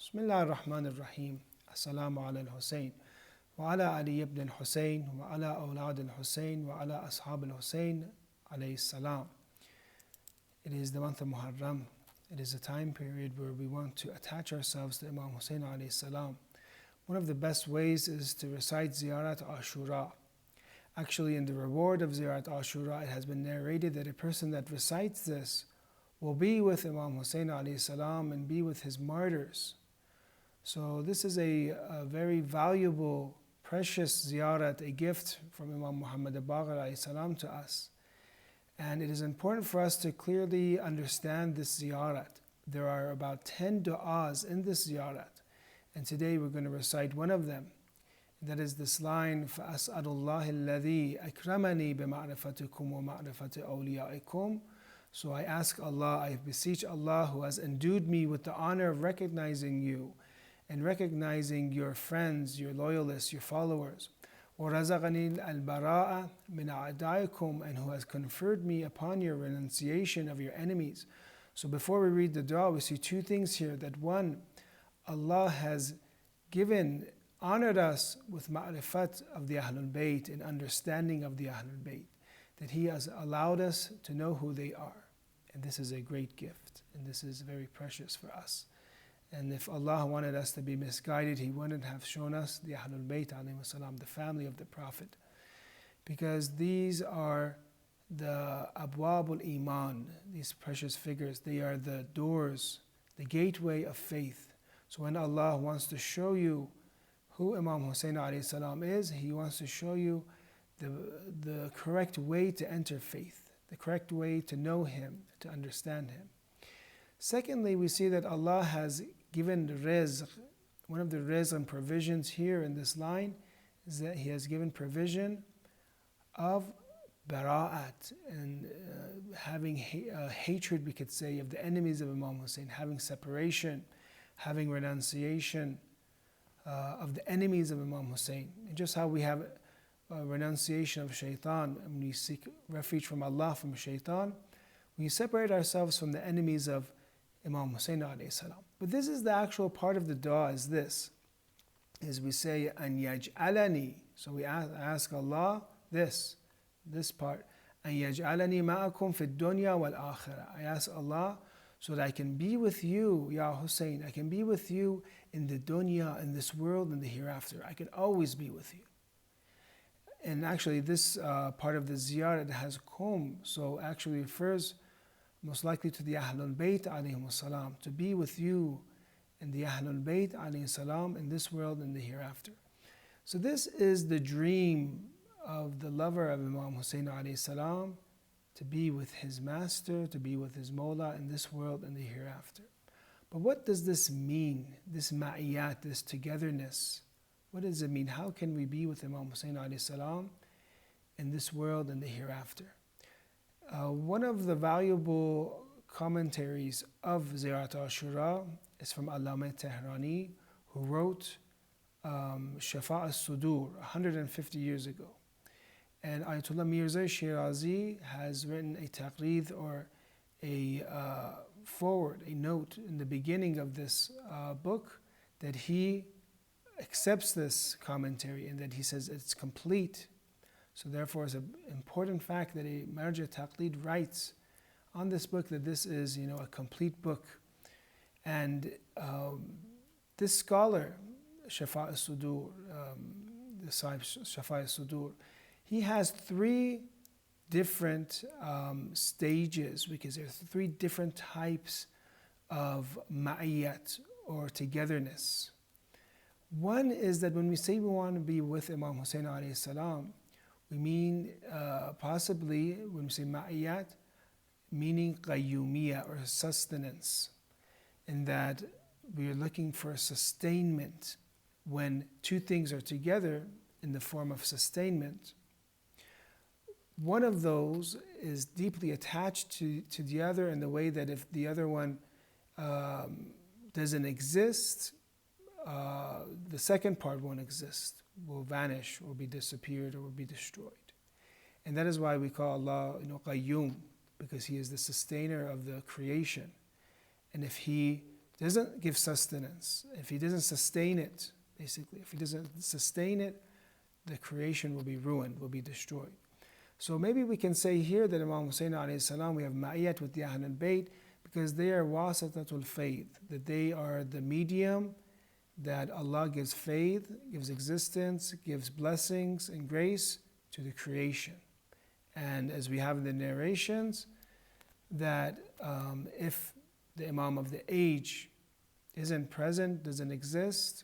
بسم الله الرحمن الرحيم. السلام على الحسين وعلى علي ibn al-Husayn وعلى أولاد al-Husayn وعلى أصحاب al-Husayn alayhi salam. It is the month of Muharram. It is a time period where we want to attach ourselves to Imam Husayn alayhi salam. One of the best ways is to recite Ziyarat Ashura. Actually, in the reward of Ziyarat Ashura, it has been narrated that a person that recites this will be with Imam Husayn alayhi salam and be with his martyrs. So this is a very valuable, precious ziyarat, a gift from Imam Muhammad Baqir alayhi salam to us. And it is important for us to clearly understand this ziyarat. There are about 10 du'as in this ziyarat. And today we're going to recite one of them. That is this line, فَأَسْأَلُ اللَّهِ الَّذِي أَكْرَمَنِي بِمَعْرِفَتِكُمْ وَمَعْرِفَةِ أَوْلِيَائِكُمْ. So I ask Allah, I beseech Allah who has endued me with the honor of recognizing you and recognizing your friends, your loyalists, your followers. وَرَزَقَنِي الْبَرَاءَ مِنْ أَعْدَائِكُمْ, and who has conferred me upon your renunciation of your enemies. So before we read the dua, we see two things here. That one, Allah has honored us with ma'rifat of the Ahlul Bayt and understanding of the Ahlul Bayt. That He has allowed us to know who they are. And this is a great gift. And this is very precious for us. And if Allah wanted us to be misguided, He wouldn't have shown us the Ahlul Bayt alayhi salam, the family of the Prophet. Because these are the Abwabul Iman, these precious figures. They are the doors, the gateway of faith. So when Allah wants to show you who Imam Husayn alayhi salam is, He wants to show you the correct way to enter faith, the correct way to know Him, to understand Him. Secondly, we see that Allah has given the rizq. One of the rizq and provisions here in this line is that He has given provision of bara'at and having hatred, we could say, of the enemies of Imam Husayn, having separation, having renunciation of the enemies of Imam Husayn. And just how we have renunciation of shaitan, and we seek refuge from Allah from shaitan, we separate ourselves from the enemies of Imam Husayn alayhi salam. But this is the actual part of the dua, is this. Is we say, أَن يَجْعَلَنِي. So we ask Allah this part. أَن يَجْعَلَنِي مَعَكُمْ فِي الدُّنْيَا وَالْآخِرَةِ. I ask Allah so that I can be with you, Ya Husayn. I can be with you in the dunya, in this world, and the hereafter. I can always be with you. And actually this part of the ziyarat has kum, so actually refers most likely to the Ahlul Bayt alayhim salam, to be with you and the Ahlul Bayt alayhim salam in this world and the hereafter. So this is the dream of the lover of Imam Husayn alayhi salam, to be with his master, to be with his Mawla in this world and the hereafter. But what does this mean, this ma'iyat, this togetherness? What does it mean? How can we be with Imam Husayn alayhi salam in this world and the hereafter? One of the valuable commentaries of Ziyarat Ashura is from Allama Tehrani, who wrote Shafa' al-Sudur 150 years ago. And Ayatollah Mirza Shirazi has written a taqreed, or a forward, a note in the beginning of this book, that he accepts this commentary and that he says it's complete. So therefore it's an important fact that a Marja Taqlid writes on this book that this is, a complete book. And this scholar, Shafa' al-Sudur, the Sahib Shafa' al-Sudur, he has three different stages, because there are three different types of ma'iyat, or togetherness. One is that when we say we want to be with Imam Husayn alayhi salam, we mean possibly, when we say ma'iyat, meaning qayyumiyya, or sustenance, in that we are looking for sustainment. When two things are together in the form of sustainment, one of those is deeply attached to the other, in the way that if the other one doesn't exist, the second part won't exist, will vanish, or be disappeared, or will be destroyed. And that is why we call Allah Qayyum, because He is the sustainer of the creation. And if He doesn't give sustenance, if he doesn't sustain it, basically, if he doesn't sustain it, the creation will be ruined, will be destroyed. So maybe we can say here that Imam Husayn alayhi salam, we have ma'iyat with the Ahlul Bayt because they are wasatatul faith, that they are the medium that Allah gives faith, gives existence, gives blessings and grace to the creation. And as we have in the narrations, that if the Imam of the age isn't present, doesn't exist,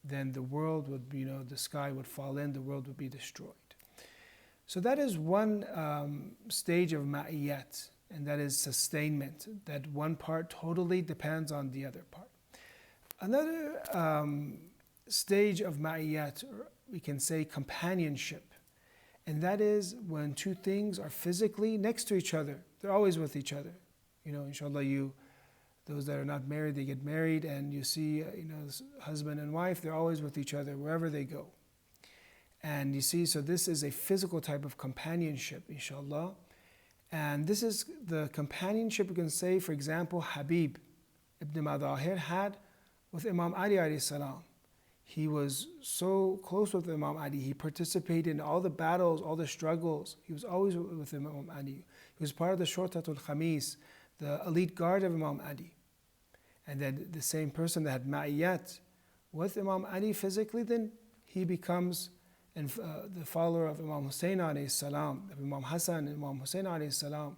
then the world would be, the sky would fall in, the world would be destroyed. So that is one stage of ma'iyat, and that is sustainment, that one part totally depends on the other part. Another stage of ma'iyat, or we can say companionship, and that is when two things are physically next to each other. They're always with each other. Inshallah, those that are not married, they get married, and you see, husband and wife, they're always with each other wherever they go. And you see, so this is a physical type of companionship, inshallah. And this is the companionship, you can say, for example, Habib ibn Madahir had with Imam Ali alayhi salam. He was so close with Imam Ali. He participated in all the battles, all the struggles. He was always with Imam Ali. He was part of the Shortatul Khamis, the elite guard of Imam Ali. And then the same person that had ma'iyat with Imam Ali physically, then he becomes the follower of Imam Husayn alayhi salam, of Imam Hassan and Imam Husayn alayhi salam,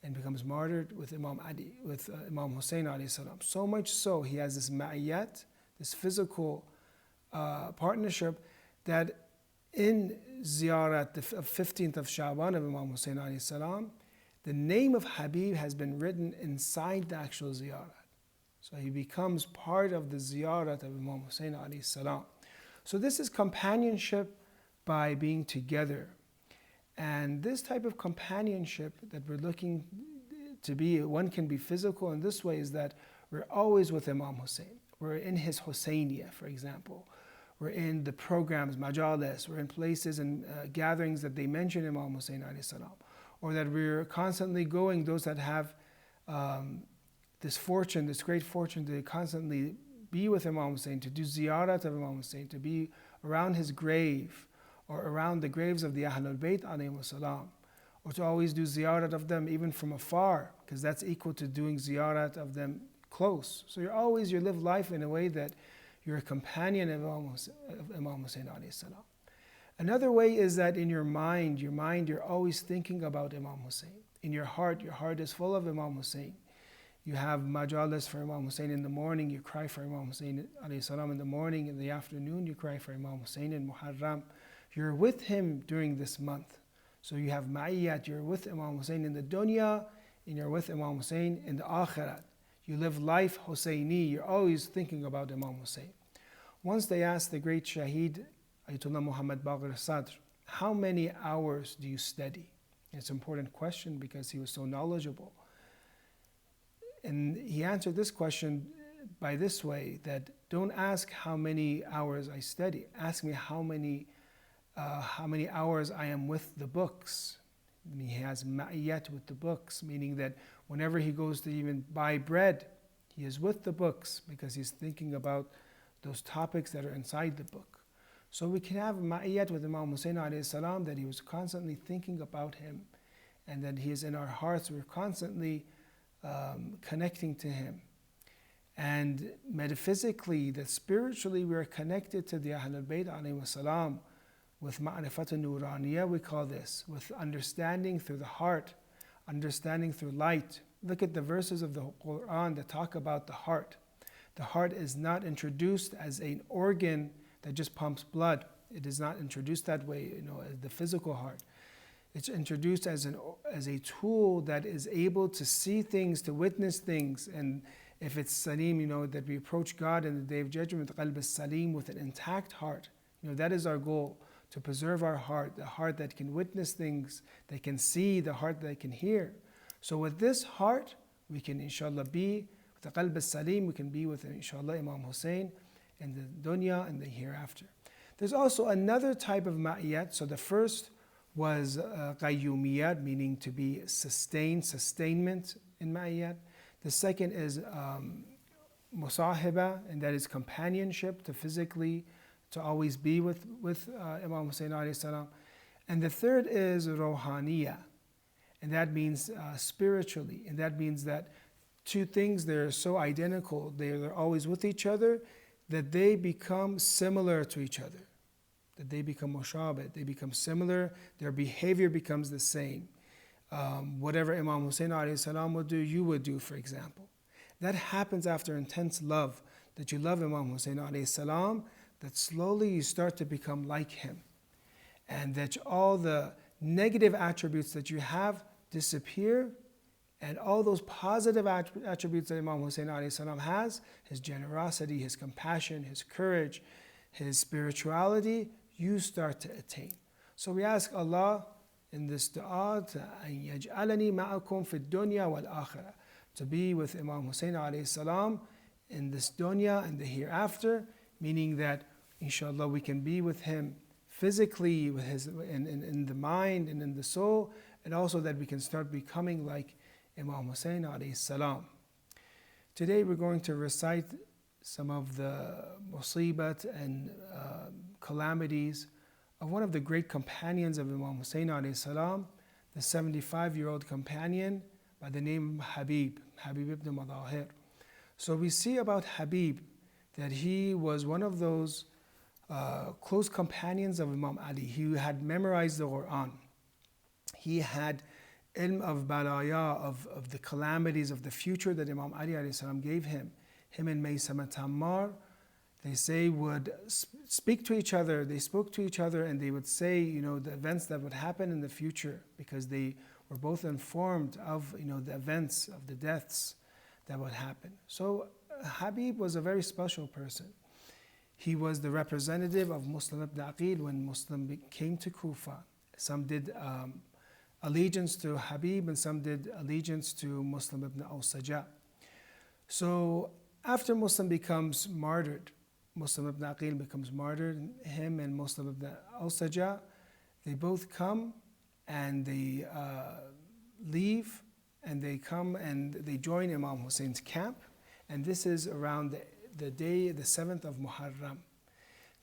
and becomes martyred with Imam Ali, with Imam Husayn alayhi salam. So much so, he has this ma'iyat, this physical partnership, that in ziyarat, the 15th of Sha'ban of Imam Husayn alayhi salam, the name of Habib has been written inside the actual ziyarat. So he becomes part of the ziyarat of Imam Husayn alayhi salam. So this is companionship by being together. And this type of companionship that we're looking to be, one can be physical in this way, is that we're always with Imam Husayn. We're in his Husayniyah, for example. We're in the programs, majalis, we're in places and gatherings that they mention Imam Husayn alayhi salam. Or that we're constantly going, those that have this fortune, this great fortune to constantly be with Imam Husayn, to do ziyarat of Imam Husayn, to be around his grave, or around the graves of the Ahlul Bayt alayhimu salam, or to always do ziyarat of them even from afar, because that's equal to doing ziyarat of them close. So you live life in a way that you're a companion of Imam Husayn alayhi salam. Another way is that in your mind, you're always thinking about Imam Husayn. In your heart is full of Imam Husayn. You have majalis for Imam Husayn in the morning, you cry for Imam Husayn alayhi salam in the morning, in the afternoon you cry for Imam Husayn in Muharram. You're with him during this month. So you have ma'iyat, you're with Imam Husayn in the dunya, and you're with Imam Husayn in the akhirat. You live life Husayni, you're always thinking about Imam Husayn. Once they asked the great Shaheed, Ayatollah Muhammad Baqir Sadr, how many hours do you study? It's an important question because he was so knowledgeable. And he answered this question by this way, that don't ask how many hours I study, ask me how many hours I am with the books. And he has ma'iyat with the books, meaning that whenever he goes to even buy bread, he is with the books because he's thinking about those topics that are inside the book. So we can have ma'iyat with Imam Husayn alayhi salam, that he was constantly thinking about him, and that he is in our hearts, we're constantly connecting to him. And metaphysically, that spiritually we are connected to the Ahlul Bayt alayhi salam with ma'rifat al-nuraniyah, we call this, with understanding through the heart, understanding through light. Look at the verses of the Quran that talk about the heart. The heart is not introduced as an organ that just pumps blood. It is not introduced that way, as the physical heart. It's introduced as a tool that is able to see things, to witness things. And if it's salim, that we approach God in the Day of Judgment, qalb salim, with an intact heart. That is our goal, to preserve our heart, the heart that can witness things, that can see, the heart that can hear. So with this heart, we can inshallah be, with the qalb salim, we can be with inshallah Imam Husayn in the dunya and the hereafter. There's also another type of ma'iyat. So the first was qayyumiyat, meaning to be sustainment in ma'iyat. The second is musahiba, and that is companionship, to always be with Imam Husayn alayhi salam. And the third is rohaniya, and that means spiritually, and that means that two things, they're so identical, they're always with each other, that they become similar to each other, that they become mushabah, they become similar, their behavior becomes the same. Whatever Imam Husayn alayhi salam would do, you would do, for example. That happens after intense love, that you love Imam Husayn alayhi salam, that slowly you start to become like him. And that all the negative attributes that you have disappear, and all those positive attributes that Imam Husayn alayhi salam has, his generosity, his compassion, his courage, his spirituality, you start to attain. So we ask Allah in this dua to يَجْعَلَنِي مَعَكُمْ فِي الدُّنْيَا وَالْآخِرَةِ, to be with Imam Husayn alayhi salam in this dunya and the hereafter, meaning that inshallah we can be with him physically, with his, in the mind and in the soul, and also that we can start becoming like Imam Husayn alayhi salam. Today we're going to recite some of the musibat and calamities of one of the great companions of Imam Husayn alayhi salam, the 75-year-old companion by the name Habib ibn Madahir. So we see about Habib that he was one of those close companions of Imam Ali. He had memorized the Quran. He had ilm of balaya, of the calamities of the future that Imam Ali alayhi salam gave him. Him and Maysama Tammar, they say, would speak to each other. They spoke to each other and they would say, the events that would happen in the future, because they were both informed of, the events of the deaths that would happen. So Habib was a very special person. He was the representative of Muslim ibn Aqil when Muslim came to Kufa. Some did allegiance to Habib and some did allegiance to Muslim ibn al-Sajjah. So after Muslim becomes martyred, Muslim ibn Aqil becomes martyred, him and Muslim ibn al-Sajjah, they both come and they leave, and they come and they join Imam Husayn's camp, and this is around the day, the 7th of Muharram.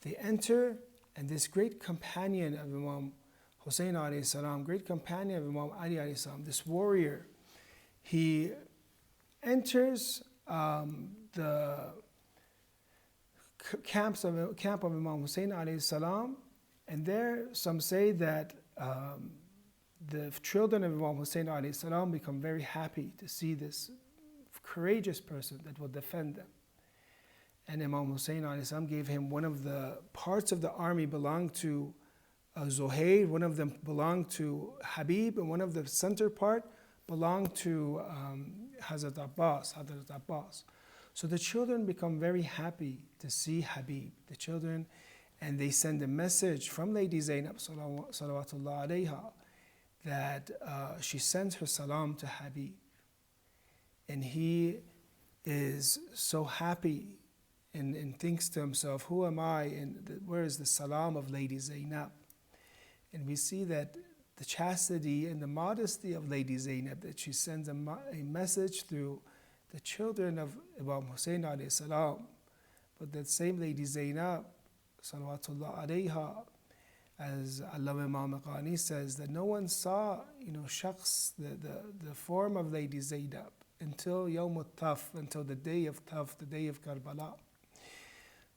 They enter, and this great companion of Imam Husayn alayhi salam, great companion of Imam Ali alayhi salam, this warrior, he enters the camp of Imam Husayn alayhi salam, and there some say that the children of Imam Husayn alayhi salam become very happy to see this courageous person that will defend them. And Imam Husayn alayhi salam gave him one of the parts of the army belonged to Zuhair, one of them belonged to Habib, and one of the center part belonged to Hazrat Abbas. So the children become very happy to see Habib, the children, and they send a message from Lady Zainab salawatullah alayha that she sends her salam to Habib. And he is so happy and thinks to himself, who am I and where is the salam of Lady Zainab? And we see that the chastity and the modesty of Lady Zainab, that she sends a message through the children of Imam Husayn alayhi salam. But that same Lady Zainab, salawatullah alayha, as Allama Imam Qani says, that no one saw, shakhs, the form of Lady Zainab until Yawm al-Taf, until the day of Taf, the day of Karbala.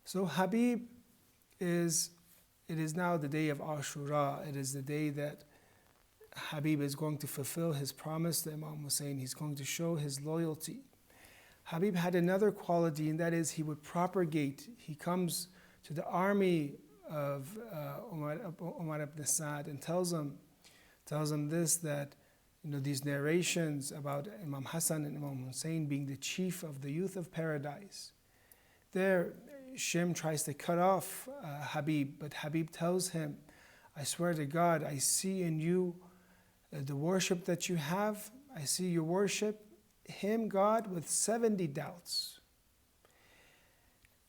So Habib it is now the day of Ashura. It is the day that Habib is going to fulfill his promise to Imam Husayn. He's going to show his loyalty. Habib had another quality, and that is he would propagate. He comes to the army of Umar ibn Sa'd and tells them this, that these narrations about Imam Hassan and Imam Husayn being the chief of the youth of paradise. There, Shim tries to cut off Habib, but Habib tells him, I swear to God, I see in you the worship that you have. I see you worship him, God, with 70 doubts.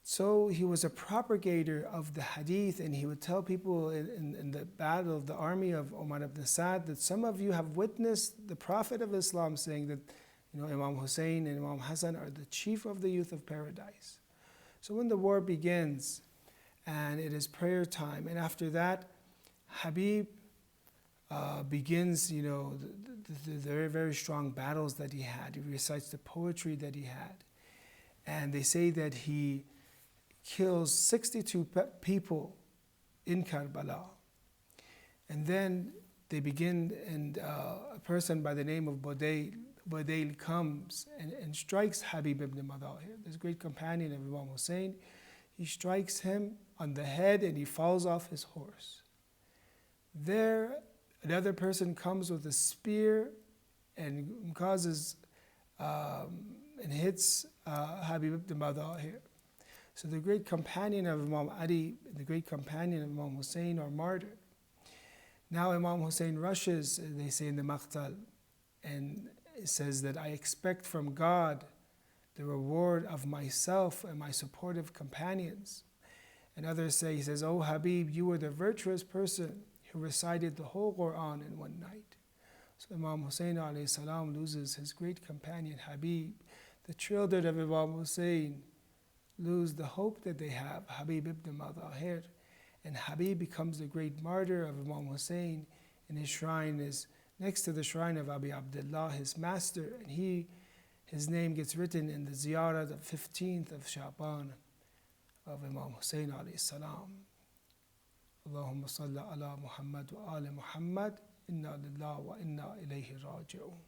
So he was a propagator of the hadith, and he would tell people in the battle of the army of Umar ibn Sa'd that some of you have witnessed the Prophet of Islam saying that Imam Husayn and Imam Hassan are the chief of the youth of paradise. So when the war begins and it is prayer time, and after that, Habib begins, the very, very strong battles that he had. He recites the poetry that he had. And they say that he kills 62 people in Karbala. And then they begin, and a person by the name of Budayl comes and strikes Habib ibn Madahir, this great companion of Imam Husayn. He strikes him on the head and he falls off his horse. There, another person comes with a spear and causes and hits Habib ibn Madahir. So the great companion of Imam Ali and the great companion of Imam Husayn are martyred. Now Imam Husayn rushes, they say in the Maqtal, and it says that I expect from God the reward of myself and my supportive companions. And others say, he says, "Oh Habib, you were the virtuous person who recited the whole Quran in one night." So Imam Husayn alayhi salam loses his great companion Habib. The children of Imam Husayn lose the hope that they have, Habib ibn Madahir. And Habib becomes the great martyr of Imam Husayn, and his shrine is next to the shrine of Abi Abdullah, his master, and his name gets written in the ziyarah, the 15th of Sha'ban of Imam Husayn alayhi salam. Allahumma salli ala Muhammad wa ali Muhammad, inna lillahi wa inna ilayhi raji'un.